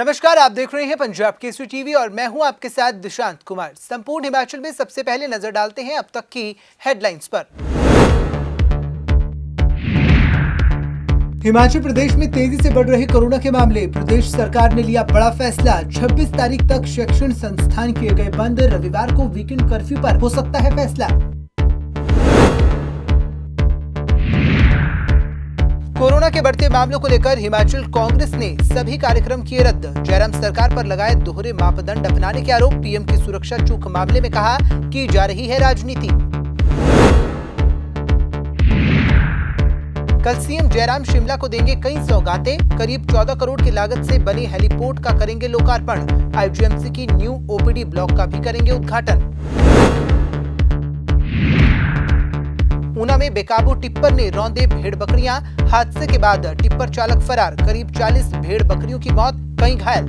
नमस्कार, आप देख रहे हैं पंजाब केसरी टीवी और मैं हूं आपके साथ दिशांत कुमार। संपूर्ण हिमाचल में सबसे पहले नजर डालते हैं अब तक की हेडलाइंस पर। हिमाचल प्रदेश में तेजी से बढ़ रहे कोरोना के मामले। प्रदेश सरकार ने लिया बड़ा फैसला। 26 तारीख तक शैक्षणिक संस्थान किए गए बंद। रविवार को वीकेंड कर्फ्यू पर हो सकता है फैसला। कोरोना के बढ़ते मामलों को लेकर हिमाचल कांग्रेस ने सभी कार्यक्रम किए रद्द। जयराम सरकार पर लगाए दोहरे मापदंड अपनाने के आरोप। पीएम की सुरक्षा चूक मामले में कहा की जा रही है राजनीति। कल सीएम जयराम शिमला को देंगे कई सौगातें। करीब 14 करोड़ की लागत से बने हेलीपोर्ट का करेंगे लोकार्पण। आईजीएमसी की न्यू ओपीडी ब्लॉक का भी करेंगे उद्घाटन। ऊना में बेकाबू टिप्पर ने रौंदे भेड़ बकरियां। हादसे के बाद टिप्पर चालक फरार। करीब 40 भेड़ बकरियों की मौत, कई घायल।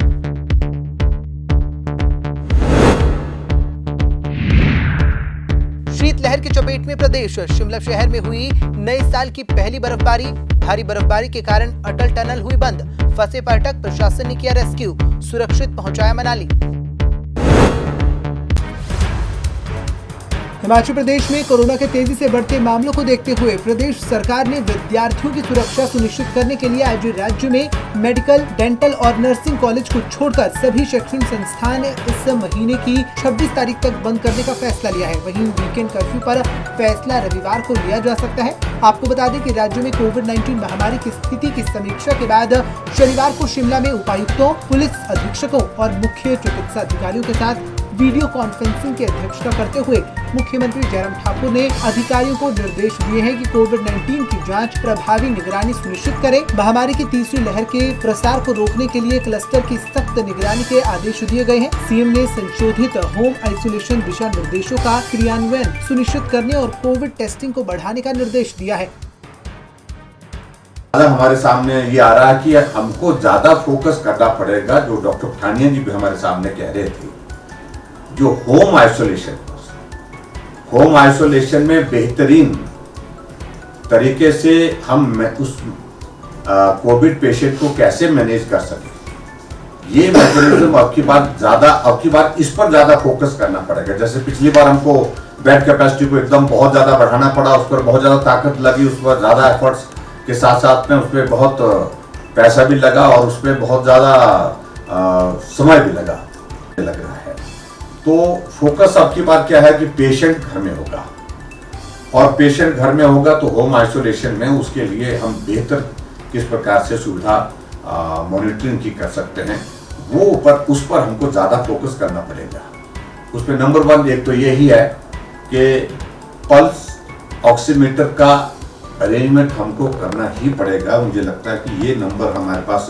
शीतलहर की चपेट में प्रदेश। शिमला शहर में हुई नए साल की पहली बर्फबारी। भारी बर्फबारी के कारण अटल टनल हुई बंद। फंसे पर्यटक, प्रशासन ने किया रेस्क्यू, सुरक्षित पहुंचाया मनाली। हिमाचल प्रदेश में कोरोना के तेजी से बढ़ते मामलों को देखते हुए प्रदेश सरकार ने विद्यार्थियों की सुरक्षा सुनिश्चित करने के लिए आज राज्य में मेडिकल, डेंटल और नर्सिंग कॉलेज को छोड़कर सभी शैक्षणिक संस्थान इस महीने की 26 तारीख तक बंद करने का फैसला लिया है। वहीं वीकेंड कर्फ्यू पर फैसला रविवार को लिया जा सकता है। आपको बता दें कि राज्य में कोविड-19 महामारी की स्थिति की समीक्षा के बाद शनिवार को शिमला में उपायुक्तों, पुलिस अधीक्षकों और मुख्य चिकित्सा अधिकारियों के साथ वीडियो कॉन्फ्रेंसिंग की अध्यक्षता करते हुए मुख्यमंत्री जयराम ठाकुर ने अधिकारियों को निर्देश दिए हैं कि कोविड-19 की जांच, प्रभावी निगरानी सुनिश्चित करें। महामारी की तीसरी लहर के प्रसार को रोकने के लिए क्लस्टर की सख्त निगरानी के आदेश दिए गए हैं। सीएम ने संशोधित होम आइसोलेशन दिशा निर्देशों का क्रियान्वयन सुनिश्चित करने और कोविड टेस्टिंग को बढ़ाने का निर्देश दिया है। हमारे सामने ये आ रहा है कि हमको ज्यादा फोकस करना पड़ेगा, जो डॉक्टर पठानिया जी भी हमारे सामने कह रहे थे, जो होम आइसोलेशन में बेहतरीन तरीके से हम उस कोविड पेशेंट को कैसे मैनेज कर सकें, ये मैकेनिज्म अब की बार इस पर ज्यादा फोकस करना पड़ेगा। जैसे पिछली बार हमको बेड कैपेसिटी को एकदम बहुत ज्यादा बढ़ाना पड़ा, उस पर बहुत ज्यादा ताकत लगी, उस पर ज्यादा एफर्ट्स के साथ साथ में उस पर बहुत पैसा भी लगा और उस पर बहुत ज्यादा समय भी लग रहा है। तो फोकस अब की बात क्या है कि पेशेंट घर में होगा, और पेशेंट घर में होगा तो होम आइसोलेशन में उसके लिए हम बेहतर किस प्रकार से सुविधा मॉनिटरिंग की कर सकते हैं, उस पर हमको ज़्यादा फोकस करना पड़ेगा। उस पर नंबर 1 एक तो यही है कि पल्स ऑक्सीमीटर का अरेंजमेंट हमको करना ही पड़ेगा। मुझे लगता है कि ये नंबर हमारे पास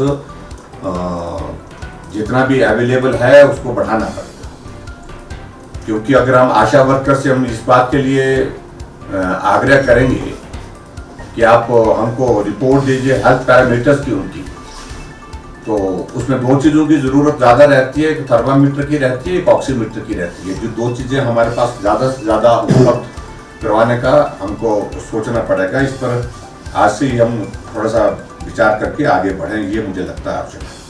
जितना भी अवेलेबल है उसको बढ़ाना पड़ेगा, क्योंकि अगर हम आशा वर्कर से हम इस बात के लिए आग्रह करेंगे कि आप हमको रिपोर्ट दीजिए हेल्थ पैरामीटर्स की उनकी, तो उसमें 2 चीज़ों की ज़रूरत ज़्यादा रहती है, एक थर्मामीटर की रहती है, एक ऑक्सीमीटर की रहती है। जो 2 चीज़ें हमारे पास ज़्यादा से ज़्यादा उपलब्ध करवाने का हमको सोचना पड़ेगा। इस पर आज से ही हम थोड़ा सा विचार करके आगे बढ़ें, ये मुझे लगता है आवश्यक है।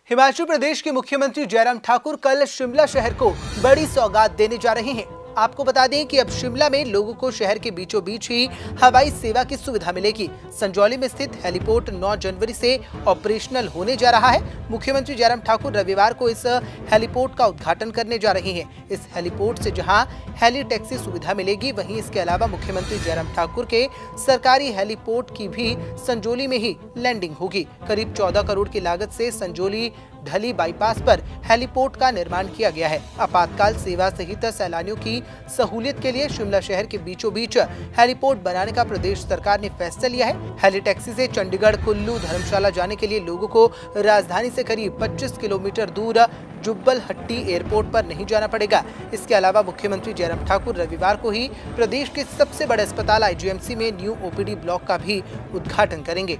हिमाचल प्रदेश के मुख्यमंत्री जयराम ठाकुर कल शिमला शहर को बड़ी सौगात देने जा रहे हैं। आपको बता दें कि अब शिमला में लोगों को शहर के बीचों बीच ही हवाई सेवा की सुविधा मिलेगी। संजौली में स्थित हेलीपोर्ट 9 जनवरी से ऑपरेशनल होने जा रहा है। मुख्यमंत्री जयराम ठाकुर रविवार को इस हेलीपोर्ट का उद्घाटन करने जा रहे हैं। इस हेलीपोर्ट से जहां हेली टैक्सी सुविधा मिलेगी, वहीं इसके अलावा मुख्यमंत्री जयराम ठाकुर के सरकारी हेलीपोर्ट की भी संजौली में ही लैंडिंग होगी। करीब 14 करोड़ की लागत से संजौली ढली बाईपास पर हेलीपोर्ट का निर्माण किया गया है। आपातकाल सेवा सहित सैलानियों की सहूलियत के लिए शिमला शहर के बीचों बीच हेलीपोर्ट बनाने का प्रदेश सरकार ने फैसला लिया है। हेली टैक्सी से चंडीगढ़, कुल्लू, धर्मशाला जाने के लिए लोगों को राजधानी से करीब 25 किलोमीटर दूर जुब्बल हट्टी एयरपोर्ट पर नहीं जाना पड़ेगा। इसके अलावा मुख्यमंत्री जयराम ठाकुर रविवार को ही प्रदेश के सबसे बड़े अस्पताल आईजीएमसी में न्यू ओपीडी ब्लॉक का भी उद्घाटन करेंगे।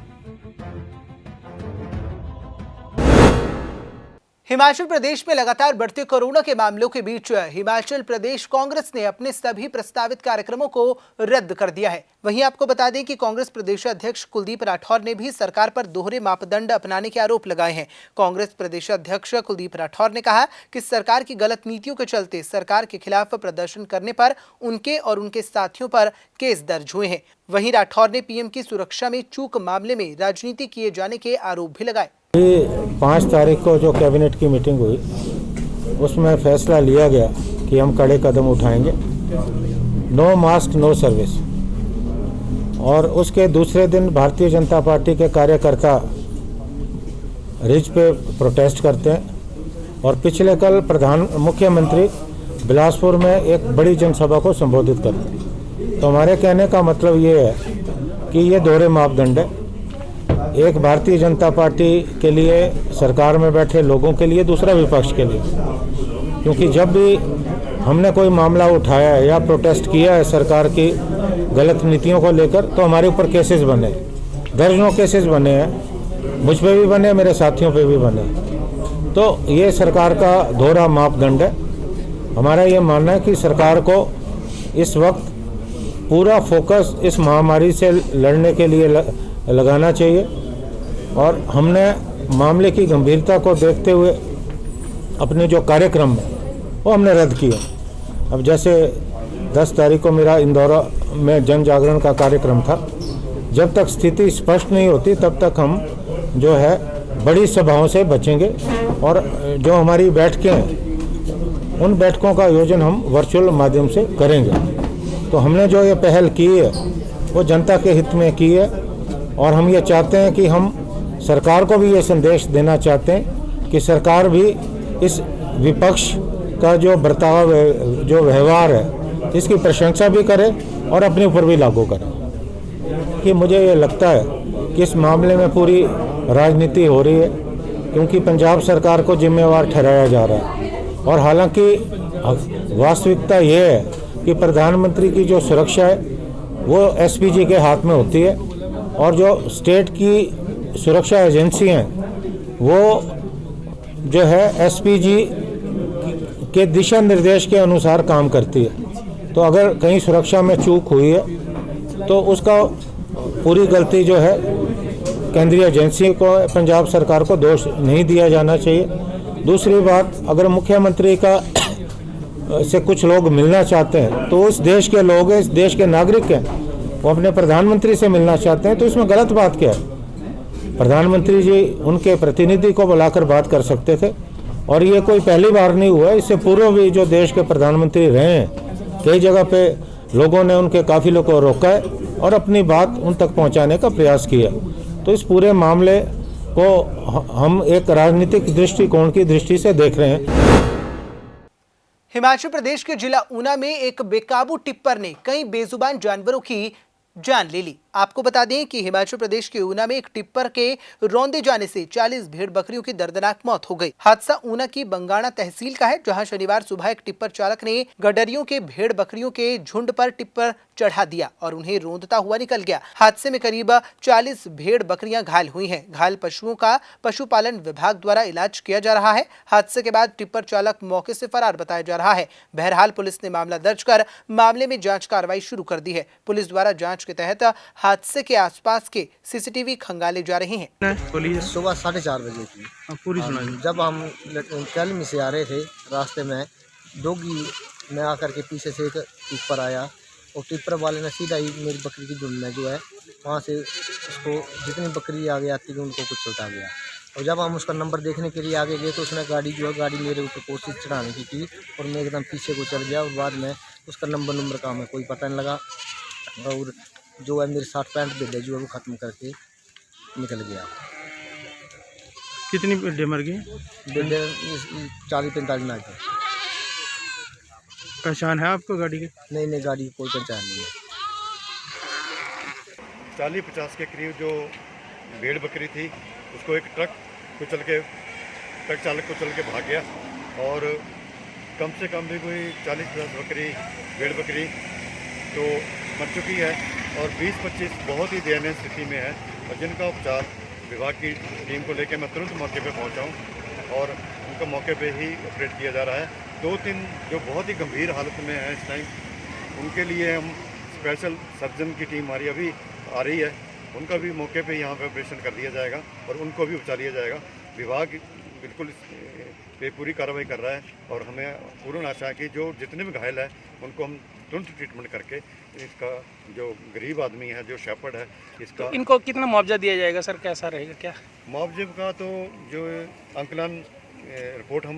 हिमाचल प्रदेश में लगातार बढ़ते कोरोना के मामलों के बीच हिमाचल प्रदेश कांग्रेस ने अपने सभी प्रस्तावित कार्यक्रमों को रद्द कर दिया है। वहीं आपको बता दें कि कांग्रेस प्रदेश अध्यक्ष कुलदीप राठौर ने भी सरकार पर दोहरे मापदंड अपनाने के आरोप लगाए हैं। कांग्रेस प्रदेश अध्यक्ष कुलदीप राठौर ने कहा कि सरकार की गलत नीतियों के चलते सरकार के खिलाफ प्रदर्शन करने पर उनके और उनके साथियों पर केस दर्ज हुए हैं। वहीं राठौर ने पीएम की सुरक्षा में चूक मामले में राजनीति किए जाने के आरोप भी लगाए। 5 तारीख को जो कैबिनेट की मीटिंग हुई उसमें फैसला लिया गया कि हम कड़े कदम उठाएंगे, नो मास्क नो सर्विस। और उसके दूसरे दिन भारतीय जनता पार्टी के कार्यकर्ता रिज पे प्रोटेस्ट करते हैं और पिछले कल मुख्यमंत्री बिलासपुर में एक बड़ी जनसभा को संबोधित करते हैं। तो हमारे कहने का मतलब ये है कि ये दोहरे मापदंड है, एक भारतीय जनता पार्टी के लिए सरकार में बैठे लोगों के लिए, दूसरा विपक्ष के लिए। क्योंकि जब भी हमने कोई मामला उठाया है या प्रोटेस्ट किया है सरकार की गलत नीतियों को लेकर, तो हमारे ऊपर केसेस बने, दर्जनों केसेस बने हैं, मुझ पे भी बने, मेरे साथियों पे भी बने। तो ये सरकार का दोहरा मापदंड है। हमारा ये मानना है कि सरकार को इस वक्त पूरा फोकस इस महामारी से लड़ने के लिए लगाना चाहिए और हमने मामले की गंभीरता को देखते हुए अपने जो कार्यक्रम है वो हमने रद्द किया। अब जैसे 10 तारीख को मेरा इंदौर में जन जागरण का कार्यक्रम था, जब तक स्थिति स्पष्ट नहीं होती तब तक हम जो है बड़ी सभाओं से बचेंगे और जो हमारी बैठकें हैं उन बैठकों का आयोजन हम वर्चुअल माध्यम से करेंगे। तो हमने जो ये पहल की है वो जनता के हित में की है और हम ये चाहते हैं कि हम सरकार को भी ये संदेश देना चाहते हैं कि सरकार भी इस विपक्ष का जो बर्ताव है, जो व्यवहार है, इसकी प्रशंसा भी करे और अपने ऊपर भी लागू करे। कि मुझे ये लगता है कि इस मामले में पूरी राजनीति हो रही है क्योंकि पंजाब सरकार को जिम्मेवार ठहराया जा रहा है। और हालांकि वास्तविकता ये है कि प्रधानमंत्री की जो सुरक्षा है वो एसपीजी के हाथ में होती है और जो स्टेट की सुरक्षा एजेंसी हैं वो जो है एसपीजी के दिशा निर्देश के अनुसार काम करती है। तो अगर कहीं सुरक्षा में चूक हुई है तो उसका पूरी गलती जो है केंद्रीय एजेंसी को, पंजाब सरकार को दोष नहीं दिया जाना चाहिए। दूसरी बात, अगर मुख्यमंत्री का से कुछ लोग मिलना चाहते हैं तो इस देश के लोग हैं, इस देश के नागरिक हैं, वो अपने प्रधानमंत्री से मिलना चाहते हैं, तो इसमें गलत बात क्या है? प्रधानमंत्री जी उनके प्रतिनिधि को बुलाकर बात कर सकते थे और ये कोई पहली बार नहीं हुआ। इससे पूर्व भी जो देश के प्रधानमंत्री रहे हैं, कई जगह पे लोगों ने उनके काफिलों को रोका है और अपनी बात उन तक पहुंचाने का प्रयास किया। तो इस पूरे मामले को हम एक राजनीतिक दृष्टिकोण की दृष्टि से देख रहे हैं। हिमाचल प्रदेश के जिला ऊना में एक बेकाबू टिप्पर ने कई बेजुबान जानवरों की जान ले ली। आपको बता दें कि हिमाचल प्रदेश के ऊना में एक टिप्पर के रौंदे जाने से 40 भेड़ बकरियों की दर्दनाक मौत हो गई। हादसा ऊना की बंगाणा तहसील का है, जहां शनिवार सुबह एक टिप्पर चालक ने गडरियों के भेड़ बकरियों के झुंड पर टिप्पर चढ़ा दिया और उन्हें रौंदता हुआ निकल गया। हादसे में करीब 40 भेड़ बकरियां घायल हुई हैं। घायल पशुओं का पशुपालन विभाग द्वारा इलाज किया जा रहा है। हादसे के बाद टिप्पर चालक मौके से फरार बताया जा रहा है। बहरहाल पुलिस ने मामला दर्ज कर मामले में जांच कार्रवाई शुरू कर दी है। पुलिस द्वारा जांच के तहत हादसे के आसपास के सीसीटीवी खंगाले जा रहे हैं। सुबह 4:30 बजे की पूरी जब हम कैलमी से आ रहे थे, रास्ते में डोगी में आकर के पीछे से एक टिप्पर आया और टिप्पर वाले ने सीधा ही मेरी बकरी की झुंड में जो है वहाँ से उसको जितनी बकरी आगे आती थी उनको कुछ उठा गया। और जब हम उसका नंबर देखने के लिए आगे गए तो उसने गाड़ी मेरे ऊपर कोशिश चढ़ाने की थी और मैं एकदम पीछे को चढ़ गया और बाद में उसका नंबर का हमें कोई पता नहीं लगा और जो है मेरे 60-65 भेड़ें जो है वो ख़त्म करके निकल गया। कितनी भेड़ें मर गई? भेड़ें 40-45 नाक है। पहचान है आपको गाड़ी की? नहीं, गाड़ी की कोई पहचान नहीं है। 40-50 के करीब जो भेड़ बकरी थी उसको एक ट्रक चालक कुचल के भाग गया और कम से कम भी कोई 40-50 भेड़ बकरी तो मर चुकी है और 20-25 बहुत ही दयनीय स्थिति में है और जिनका उपचार विभाग की टीम को लेकर मैं तुरंत मौके पर पहुंचा हूं और उनका मौके पे ही ऑपरेट किया जा रहा है। 2-3 जो बहुत ही गंभीर हालत में हैं इस टाइम, उनके लिए हम स्पेशल सर्जन की टीम हमारी अभी आ रही है, उनका भी मौके पे यहाँ पे ऑपरेशन कर दिया जाएगा और उनको भी उपचार लिया जाएगा। विभाग बिल्कुल पे पूरी कार्रवाई कर रहा है और हमें पूर्ण आशा है कि जो जितने भी घायल हैं उनको हम तुरंत ट्रीटमेंट करके इसका जो गरीब आदमी है, जो शेपर्ड है, इसका तो इनको कितना मुआवजा दिया जाएगा सर, कैसा रहेगा क्या? मुआवजे का तो जो आंकलन रिपोर्ट हम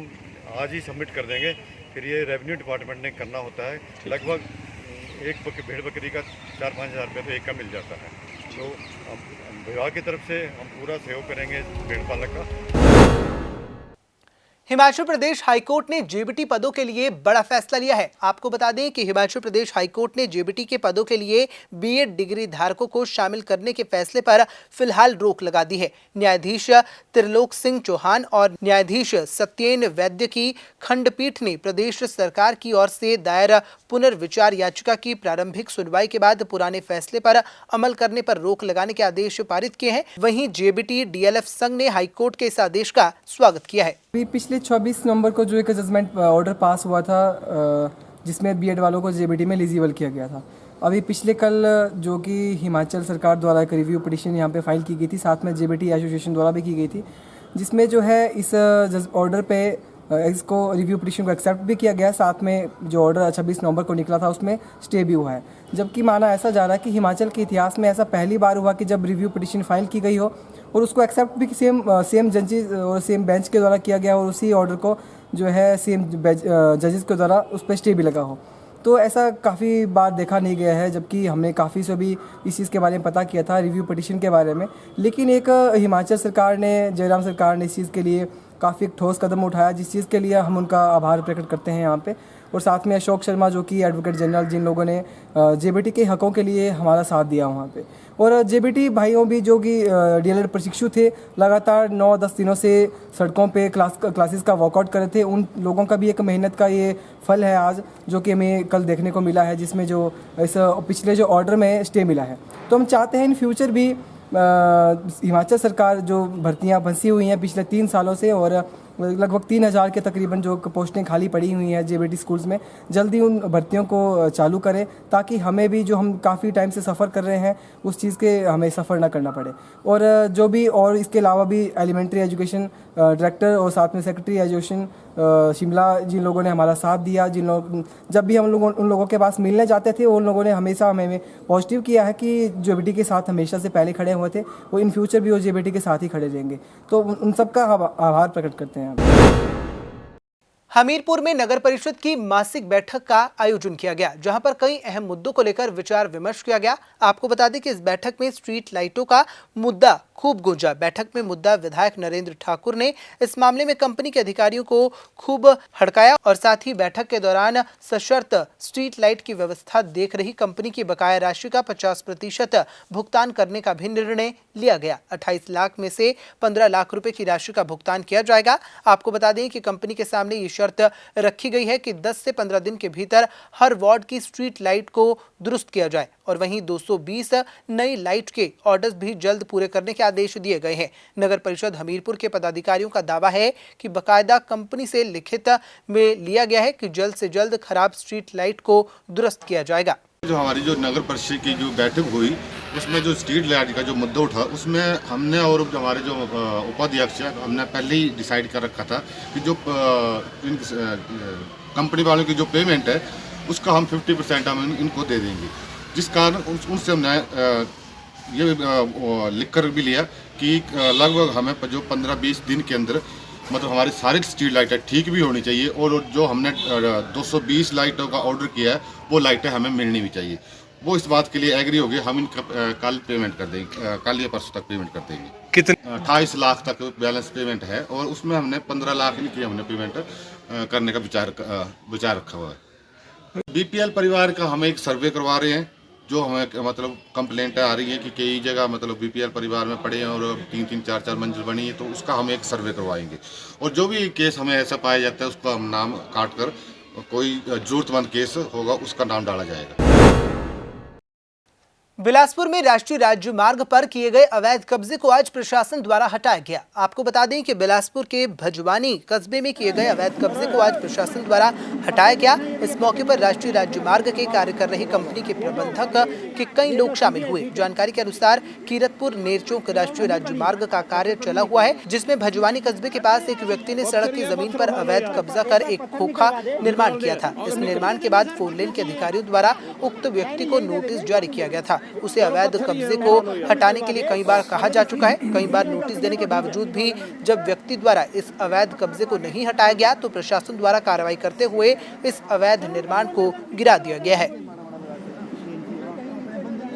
आज ही सबमिट कर देंगे, फिर ये रेवेन्यू डिपार्टमेंट ने करना होता है। लगभग एक भेड़ बकरी का 4-5 हज़ार रुपये तो एक का मिल जाता है। तो विभाग की तरफ से हम पूरा सहयोग करेंगे भेड़ पालक का। हिमाचल प्रदेश हाईकोर्ट ने जेबीटी पदों के लिए बड़ा फैसला लिया है। आपको बता दें कि हिमाचल प्रदेश हाईकोर्ट ने जेबीटी के पदों के लिए बीएड डिग्री धारकों को शामिल करने के फैसले पर फिलहाल रोक लगा दी है। न्यायाधीश त्रिलोक सिंह चौहान और न्यायाधीश सत्येन वैद्य की खंडपीठ ने प्रदेश सरकार की ओर से दायर पुनर्विचार याचिका की प्रारंभिक सुनवाई के बाद पुराने फैसले पर अमल करने पर रोक लगाने के आदेश पारित किए हैं। वहीं जेबीटी डीएलएफ संघ ने हाईकोर्ट के इस आदेश का स्वागत किया है। पिछले 24 नवंबर को जो एक जजमेंट ऑर्डर पास हुआ था जिसमें बीएड वालों को जेबीटी में एलिजिबल किया गया था, अभी पिछले कल जो कि हिमाचल सरकार द्वारा एक रिव्यू पिटीशन यहाँ पे फाइल की गई थी, साथ में जेबीटी एसोसिएशन द्वारा भी की गई थी, जिसमें जो है इस ऑर्डर पे इसको रिव्यू पिटीशन को एक्सेप्ट भी किया गया। साथ में जो ऑर्डर 26 नवंबर को निकला था उसमें स्टे भी हुआ है। जबकि माना ऐसा जा रहा है कि हिमाचल के इतिहास में ऐसा पहली बार हुआ कि जब रिव्यू पिटीशन फाइल की गई हो और उसको एक्सेप्ट भी सेम जजेस और सेम बेंच के द्वारा किया गया और उसी ऑर्डर को जो है सेम जजेस के द्वारा उस पर स्टे भी लगा हो। तो ऐसा काफ़ी बार देखा नहीं गया है, जबकि हमने काफ़ी से भी इस चीज़ के बारे में पता किया था रिव्यू पिटीशन के बारे में। लेकिन एक हिमाचल सरकार ने, जयराम सरकार ने इस चीज़ के लिए काफ़ी एक ठोस कदम उठाया, जिस चीज़ के लिए हम उनका आभार प्रकट करते हैं यहाँ पे। और साथ में अशोक शर्मा जो कि एडवोकेट जनरल, जिन लोगों ने जेबीटी के हकों के लिए हमारा साथ दिया वहाँ पे। और जेबीटी भाइयों भी जो कि डीएलएड प्रशिक्षु थे, लगातार 9-10 दिनों से सड़कों पे क्लासेस का वॉकआउट कर रहे थे, उन लोगों का भी एक मेहनत का ये फल है आज, जो कि हमें कल देखने को मिला है, जिसमें जो इस पिछले जो ऑर्डर में स्टे मिला है। तो हम चाहते हैं इन फ्यूचर भी हिमाचल सरकार जो भर्तियां फंसी हुई हैं पिछले 3 सालों से, और लगभग 3000 के तकरीबन जो पोस्टें खाली पड़ी हुई हैं जेबीटी स्कूल्स में, जल्दी उन भर्तियों को चालू करें, ताकि हमें भी जो हम काफ़ी टाइम से सफ़र कर रहे हैं उस चीज़ के हमें सफ़र ना करना पड़े। और जो भी और इसके अलावा भी एलिमेंट्री एजुकेशन डायरेक्टर और साथ में सेक्रेटरी एजुकेशन शिमला, जिन लोगों ने हमारा साथ दिया, जब भी हम लोग उन लोगों के पास मिलने जाते थे, उन लोगों ने हमेशा हमें पॉजिटिव किया है कि जेबीटी के साथ हमेशा से पहले खड़े हुए थे, वो इन फ्यूचर भी वो जेबीटी के साथ ही खड़े रहेंगे। तो उन सबका आभार प्रकट करते हैं। हमीरपुर में नगर परिषद की मासिक बैठक का आयोजन किया गया, जहां पर कई अहम मुद्दों को लेकर विचार विमर्श किया गया। आपको बता दें कि इस बैठक में स्ट्रीट लाइटों का मुद्दा खूब गूंजा। बैठक में मुद्दा विधायक नरेंद्र ठाकुर ने इस मामले में कंपनी के अधिकारियों को खूब हड़काया और साथ ही बैठक के दौरान सशर्त स्ट्रीट लाइट की व्यवस्था देख रही कंपनी की बकाया राशि का 50% भुगतान करने का भी निर्णय लिया गया। 28 लाख में से 15 लाख रुपए की राशि का भुगतान किया जाएगा। आपको बता दें कि कंपनी के सामने ये शर्त रखी गई है कि 10 से 15 दिन के भीतर हर वार्ड की स्ट्रीट लाइट को दुरुस्त किया जाए और वहीं 220 नई लाइट के ऑर्डर्स भी जल्द पूरे करने के आदेश दिए गए हैं। नगर परिषद हमीरपुर के पदाधिकारियों का दावा है कि बकायदा कंपनी से लिखित में लिया गया है कि जल्द से जल्द खराब स्ट्रीट लाइट को दुरुस्त किया जाएगा। जो हमारी जो नगर परिषद की जो बैठक हुई उसमें जो स्ट्रीट लाइट का जो मुद्दा उठा, उसमें हमने और हमारे जो उपाध्यक्ष है, हमने पहले ही डिसाइड कर रखा था कि जो कंपनी वालों की जो पेमेंट है उसका हम 50% हम इनको दे देंगे, जिस कारण उनसे हमने ये लिख कर भी लिया कि लगभग हमें जो 15-20 दिन के अंदर मतलब हमारी सारी स्ट्रीट लाइटें ठीक भी होनी चाहिए और जो हमने 220 लाइटों का ऑर्डर किया है वो लाइटें हमें मिलनी भी चाहिए। वो इस बात के लिए एग्री हो गए, हम इनका कल पेमेंट कर देंगे, कल या परसों तक पेमेंट कर देंगे। कितने? 28 लाख तक बैलेंस पेमेंट है और उसमें हमने 15 लाख इनकी हमने पेमेंट करने का विचार रखा हुआ है। बीपीएल परिवार का हम एक सर्वे करवा रहे हैं, जो हमें मतलब कंप्लेंट आ रही है कि कई जगह मतलब बीपीएल परिवार में पड़े हैं और 3-3, 4-4 मंजिल बनी है, तो उसका हम एक सर्वे करवाएंगे और जो भी केस हमें ऐसा पाया जाता है उसका हम नाम काट कर कोई जरूरतमंद केस होगा उसका नाम डाला जाएगा। बिलासपुर में राष्ट्रीय राजमार्ग पर किए गए अवैध कब्जे को आज प्रशासन द्वारा हटाया गया। आपको बता दें कि बिलासपुर के भजवानी कस्बे में किए गए अवैध कब्जे को आज प्रशासन द्वारा हटाया गया। इस मौके पर राष्ट्रीय राजमार्ग के कार्य कर रही कंपनी के प्रबंधक के कई लोग शामिल हुए। जानकारी के अनुसार कीरतपुर नेरचौक राष्ट्रीय राजमार्ग का कार्य चला हुआ है, जिसमें भजवानी कस्बे के पास एक व्यक्ति ने सड़क की जमीन पर अवैध कब्जा कर एक खोखा निर्माण किया था। इस निर्माण के बाद 4 लेन के अधिकारियों द्वारा उक्त व्यक्ति को नोटिस जारी किया गया था। उसे अवैध कब्जे को हटाने के लिए कई बार कहा जा चुका है। कई बार नोटिस देने के बावजूद भी जब व्यक्ति द्वारा इस अवैध कब्जे को नहीं हटाया गया तो प्रशासन द्वारा कार्रवाई करते हुए इस अवैध निर्माण को गिरा दिया गया है।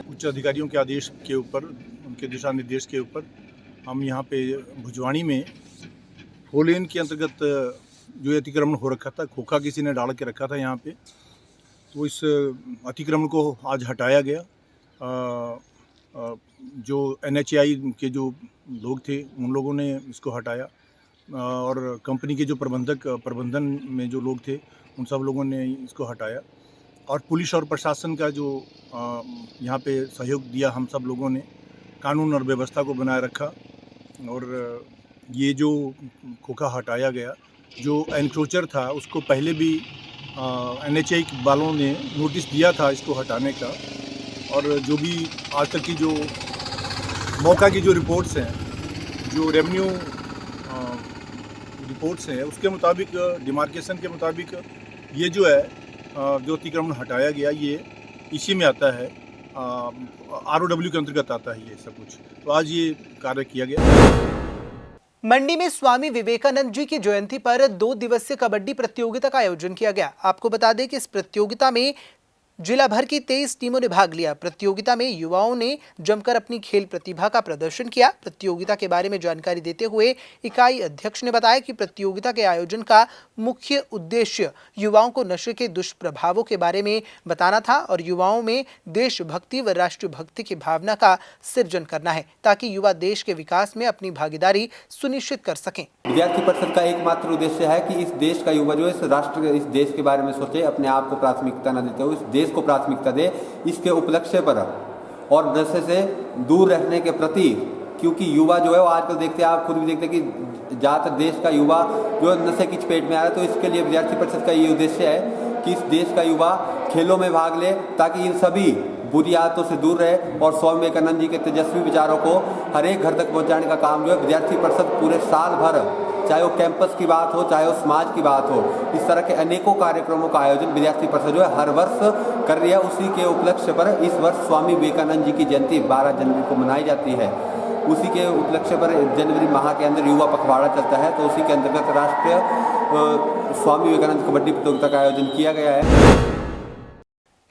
उच्च अधिकारियों के आदेश के ऊपर, उनके दिशा निर्देश के ऊपर हम यहाँ पे भुजवानी में 4 लेन के अंतर्गत जो अतिक्रमण हो रखा था, खोखा किसी ने डाल के रखा था यहाँ पे, तो इस अतिक्रमण को आज हटाया गया। जो NHAI के जो लोग थे उन लोगों ने इसको हटाया और कंपनी के जो प्रबंधन में जो लोग थे उन सब लोगों ने इसको हटाया और पुलिस और प्रशासन का जो यहाँ पे सहयोग दिया, हम सब लोगों ने कानून और व्यवस्था को बनाए रखा और ये जो खोखा हटाया गया, जो एनक्रोचर था उसको पहले भी NHAI वालों ने नोटिस दिया था इसको हटाने का और जो भी आज तक की जो मौका की जो रिपोर्ट्स हैं, जो रेवेन्यू रिपोर्ट्स हैं, उसके मुताबिक डिमार्केशन के मुताबिक ये जो है जो अतिक्रमण हटाया गया ये इसी में आता है, ROW के अंतर्गत आता है ये सब कुछ। तो आज ये कार्य किया गया। मंडी में स्वामी विवेकानंद जी की जयंती पर 2 दिवसीय कबड्डी प्रतियोगिता का आयोजन किया गया। आपको बता दें कि इस प्रतियोगिता में जिला भर की 23 टीमों ने भाग लिया। प्रतियोगिता में युवाओं ने जमकर अपनी खेल प्रतिभा का प्रदर्शन किया। प्रतियोगिता के बारे में जानकारी देते हुए इकाई अध्यक्ष ने बताया कि प्रतियोगिता के आयोजन का मुख्य उद्देश्य युवाओं को नशे के दुष्प्रभावों के बारे में बताना था और युवाओं में देशभक्ति व राष्ट्रभक्ति की भावना का सृजन करना है, ताकि युवा देश के विकास में अपनी भागीदारी सुनिश्चित कर सकें। विद्यार्थी परिषद का एकमात्र उद्देश्य है कि इस देश का युवा जो इस देश के बारे में सोचे, अपने आप को प्राथमिकता न देते हुए इस देश को प्राथमिकता दे, इसके उपलक्ष्य पर और नशे से दूर रहने के प्रति, क्योंकि युवा जो है वो आजकल देखते हैं, आप खुद भी देखते हैं कि ज़्यादातर देश का युवा जो नशे की चपेट में आ रहा है। तो इसके लिए विद्यार्थी परिषद का ये उद्देश्य है कि इस देश का युवा खेलों में भाग ले, ताकि इन सभी बुरी आदतों से दूर रहे और स्वामी विवेकानंद जी के तेजस्वी विचारों को हर एक घर तक पहुंचाने का काम जो है विद्यार्थी परिषद पूरे साल भर, चाहे वो कैंपस की बात हो, चाहे वो समाज की बात हो, इस तरह के अनेकों कार्यक्रमों का आयोजन विद्यार्थी परिषद जो है हर वर्ष कर रही है। उसी के उपलक्ष्य पर इस वर्ष स्वामी विवेकानंद जी की जयंती 12 जनवरी को मनाई जाती है। उसी के उपलक्ष्य पर जनवरी माह के अंदर युवा पखवाड़ा चलता है, तो उसी के अंतर्गत राष्ट्रीय स्वामी विवेकानंद कबड्डी प्रतियोगिता का आयोजन किया गया है।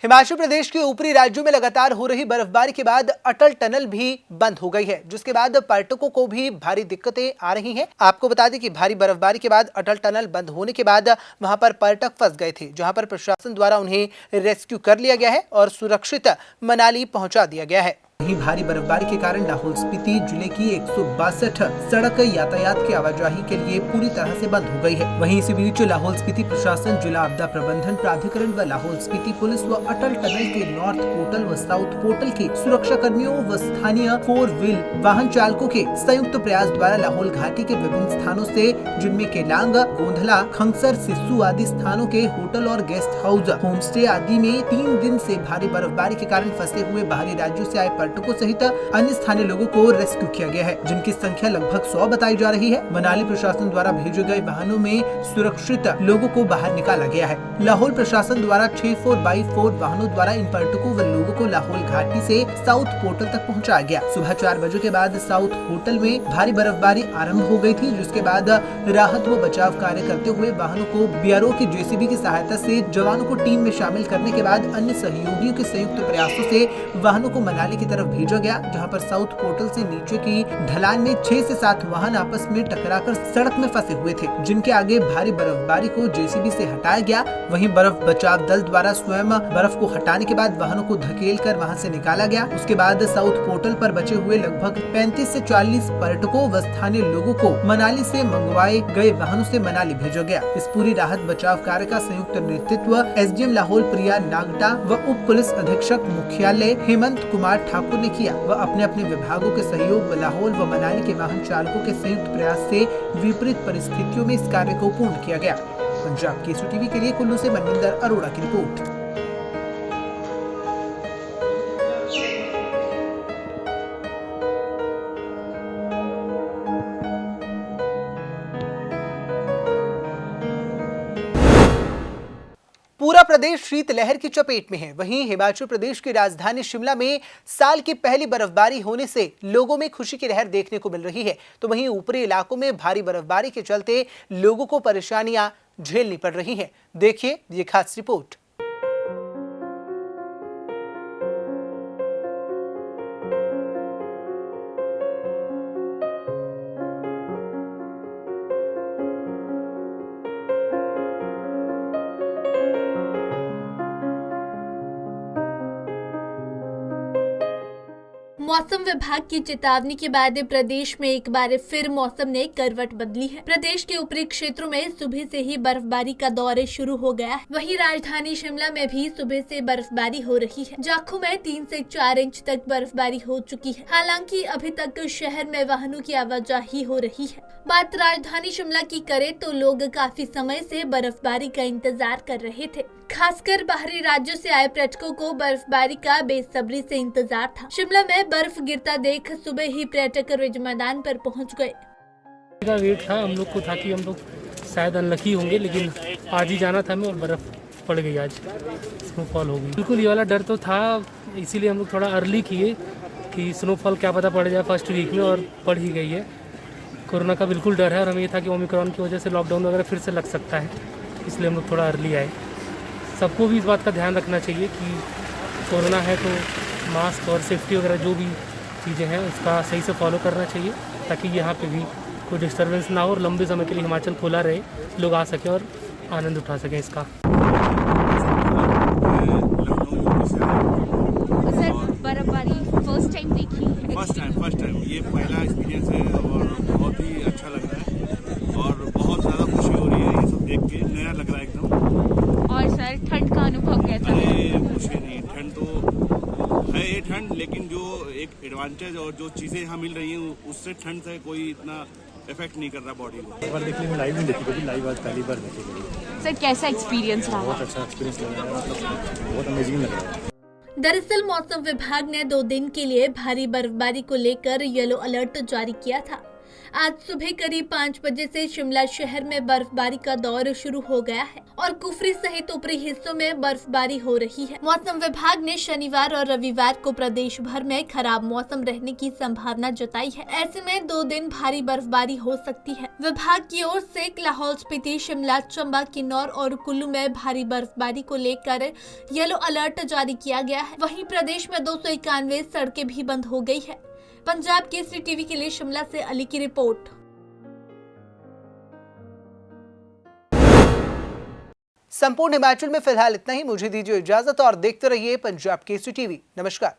हिमाचल प्रदेश के ऊपरी राज्यों में लगातार हो रही बर्फबारी के बाद अटल टनल भी बंद हो गई है, जिसके बाद पर्यटकों को भी भारी दिक्कतें आ रही हैं। आपको बता दें कि भारी बर्फबारी के बाद अटल टनल बंद होने के बाद वहां पर पर्यटक फंस गए थे, जहां पर प्रशासन द्वारा उन्हें रेस्क्यू कर लिया गया है और सुरक्षित मनाली पहुंचा दिया गया है। वहीं भारी बर्फबारी के कारण लाहौल स्पीति जिले की 162 सड़क यातायात की आवाजाही के लिए पूरी तरह से बंद हो गई है। वहीं इसी बीच लाहौल स्पीति प्रशासन, जिला आपदा प्रबंधन प्राधिकरण व लाहौल स्पीति पुलिस व अटल टनल के नॉर्थ पोर्टल व साउथ पोर्टल के सुरक्षा कर्मियों व स्थानीय 4 व्हील वाहन चालकों के संयुक्त प्रयास द्वारा लाहौल घाटी के विभिन्न स्थानों से, जिनमें केलांग, गोंधला, खंगसर, सिस्सू आदि स्थानों के होटल और गेस्ट हाउस, होम स्टे आदि में 3 दिन से भारी बर्फबारी के कारण फंसे हुए बाहरी राज्यों से आए पर्यटकों सहित अन्य स्थानीय लोगों को रेस्क्यू किया गया है, जिनकी संख्या लगभग 100 बताई जा रही है। मनाली प्रशासन द्वारा भेजे गए वाहनों में सुरक्षित लोगों को बाहर निकाला गया है। लाहौल प्रशासन द्वारा 6 4x4 वाहनों द्वारा इन पर्यटकों व लोगों को लाहौल घाटी से साउथ पोर्टल तक पहुंचाया गया। सुबह 4 बजे के बाद साउथ पोर्टल में भारी बर्फबारी आरंभ हो गई थी, जिसके बाद राहत व बचाव कार्य करते हुए वाहनों को BRO की JCB की सहायता से जवानों को टीम में शामिल करने के बाद अन्य सहयोगियों के संयुक्त प्रयासों से वाहनों को मनाली की तरफ भेजा गया, जहां पर साउथ पोर्टल से नीचे की ढलान में 6 से 7 वाहन आपस में टकराकर सड़क में फंसे हुए थे, जिनके आगे भारी बर्फबारी को जेसीबी से हटाया गया। वहीं बर्फ बचाव दल द्वारा स्वयं बर्फ को हटाने के बाद वाहनों को धकेलकर वहां से निकाला गया। उसके बाद साउथ पोर्टल पर बचे हुए लगभग 35 से 40 पर्यटकों व स्थानीय लोगों को मनाली से मंगवाए गए वाहनों से मनाली भेजा गया। इस पूरी राहत बचाव कार्य का संयुक्त नेतृत्व एसडीएम लाहौल प्रिया नागटा व उप पुलिस अधीक्षक मुख्यालय हेमंत कुमार ठाकुर ने किया व अपने अपने विभागों के सहयोग व लाहौल व मनाली के वाहन चालकों के संयुक्त प्रयास से विपरीत परिस्थितियों में इस कार्य को पूर्ण किया गया। पंजाब केसरी टीवी के लिए कुल्लू से मनविंदर अरोड़ा की रिपोर्ट। पूरा प्रदेश शीतलहर की चपेट में है। वहीं हिमाचल प्रदेश की राजधानी शिमला में साल की पहली बर्फबारी होने से लोगों में खुशी की लहर देखने को मिल रही है, तो वहीं ऊपरी इलाकों में भारी बर्फबारी के चलते लोगों को परेशानियां झेलनी पड़ रही हैं। देखिए ये खास रिपोर्ट। मौसम विभाग की चेतावनी के बाद प्रदेश में एक बार फिर मौसम ने करवट बदली है। प्रदेश के ऊपरी क्षेत्रों में सुबह से ही बर्फबारी का दौर शुरू हो गया है। वहीं राजधानी शिमला में भी सुबह से बर्फबारी हो रही है। जाखू में 3 से 4 इंच तक बर्फबारी हो चुकी है। हालांकि अभी तक शहर में वाहनों की आवाजाही हो रही है। बात राजधानी शिमला की करें तो लोग काफी समय से बर्फबारी का इंतजार कर रहे थे। खासकर बाहरी राज्यों से आए पर्यटकों को बर्फबारी का बेसब्री से इंतजार था। शिमला में बर्फ गिरता देख सुबह ही पर्यटक रिज मैदान पर पहुंच गए। का वेट था हम लोग को, था कि हम लोग शायद अनलकी होंगे, लेकिन आज ही जाना था हमें और बर्फ पड़ गई, आज स्नोफॉल हो गई। बिल्कुल ये वाला डर तो था, इसीलिए हम लोग थोड़ा अर्ली किए कि स्नोफॉल क्या पता पड़ जाए फर्स्ट वीक में, और पड़ ही गई है। कोरोना का बिल्कुल डर है और हमें ये था कि ओमिक्रॉन की वजह से लॉकडाउन वगैरह फिर से लग सकता है, इसलिए हम लोग थोड़ा अर्ली आए। सबको भी इस बात का ध्यान रखना चाहिए कि कोरोना है तो मास्क और सेफ्टी वगैरह जो भी चीज़ें हैं उसका सही से फॉलो करना चाहिए, ताकि यहाँ पे भी कोई डिस्टर्बेंस ना हो और लंबे समय के लिए हिमाचल खुला रहे, लोग आ सकें और आनंद उठा सकें इसका। सर बर्फबारी फर्स्ट टाइम देखी है? फर्स्ट टाइम ये पहला एक्सपीरियंस है और बहुत ही अच्छा लग रहा है और बहुत ज़्यादा खुशी हो रही है ये सब देख के, नया लग रहा है एकदम। और सर ठंड का अनुभव कैसा है? अरे पूछे नहीं, ठंड तो है ये ठंड, लेकिन जो एक एडवांटेज और जो चीज़ें यहाँ मिल रही हैं उससे ठंड से कोई इतना इफेक्ट नहीं कर रहा बॉडी को। एक बार देखने में लाइव नहीं देखी कभी, लाइव आज पहली बार देखी। सर कैसा एक्सपीरियंस रहा? बहुत अच्छा एक्सपीरियंस लग रहा है, मतलब बहुत अमेजिंग लग रहा है। दरअसल मौसम विभाग ने 2 दिन के लिए भारी बर्फबारी को लेकर येलो अलर्ट जारी किया था। आज सुबह करीब 5 बजे से शिमला शहर में बर्फबारी का दौर शुरू हो गया है और कुफरी सहित ऊपरी हिस्सों में बर्फबारी हो रही है। मौसम विभाग ने शनिवार और रविवार को प्रदेश भर में खराब मौसम रहने की संभावना जताई है। ऐसे में 2 दिन भारी बर्फबारी हो सकती है। विभाग की ओर से लाहौल स्पीति, शिमला, चंबा, किन्नौर और कुल्लू में भारी बर्फबारी को लेकर येलो अलर्ट जारी किया गया है। वहीं प्रदेश में 291 सड़कें भी बंद हो गई है। पंजाब केसरी टीवी के लिए शिमला से अली की रिपोर्ट। संपूर्ण हिमाचल में फिलहाल इतना ही। मुझे दीजिए इजाजत और देखते रहिए पंजाब केसरी टीवी। नमस्कार।